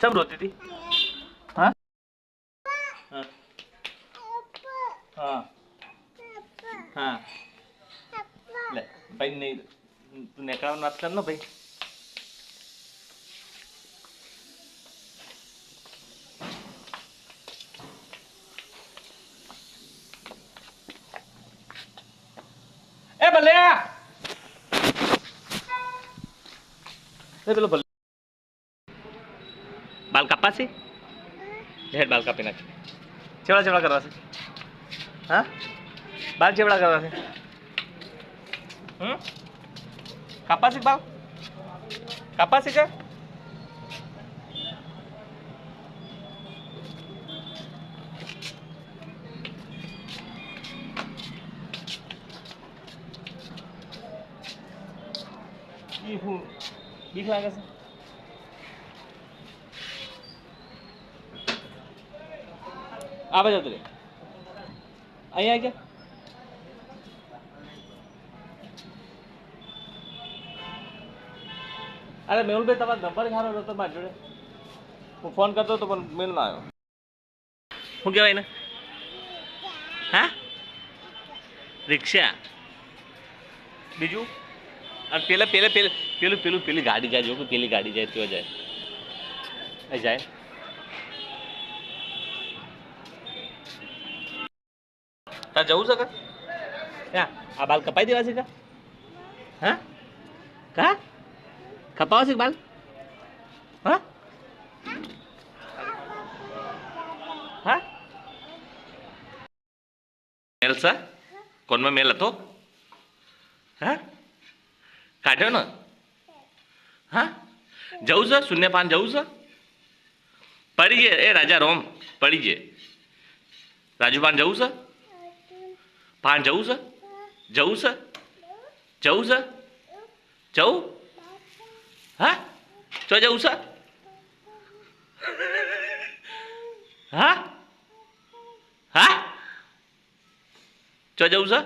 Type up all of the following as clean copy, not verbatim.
चम रोती थी? हाँ हाँ हाँ हाँ ले भाई नहीं तू नेकड़ा मत कर ना भाई ए भले ए पेलो भले बाल कापा से हेड बाल कापी नाख चेवड़ा चेवड़ा करवा से हाँ बाल चेवड़ा करवा से कापा से बाल कापा से क्या बीख लागे છે આ બાજુ ઉતરે અહીંયા આવી જા અરે મેહુલભાઈ તમારો નંબર સારો નતો મારી જોડે હું ફોન કરતો હતો પણ મેલ ના આવ્યો શું કહેવાય ને હા રિક્ષા બીજું અને પેલી ગાડી જાય જો કે પેલી ગાડી જાય તો જાય જાય તાર જવું છે કા આ બાલ કપાઈ દેવા છે કા હા કા કપાવા છે બાલ હા હા મેલ છે કોનમાં મેલ હતો હા કાઢ્યો ને હા જવું છે શૂન્ય પાન જવું છે પડી ગયે એ રાજા રોમ પડી ગયે રાજુ પાન જવું છે પાન જવું છે જવું છે જવું છે જવું હા ચો જવું છે હા હા ચો જવું છે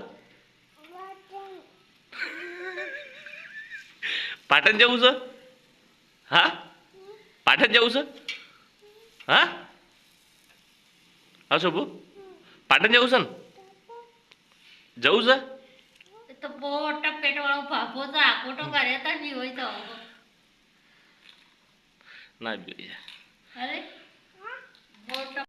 પાટણ જવું છે હા પાટણ જવું છે હા આવશો બુ પાટણ જવું છે ને જવું છે તો મોટા પેટ વાળો ભાભો તો આકોટો કરે તો નહીં હોય તો ના જોઈએ અરે મોટા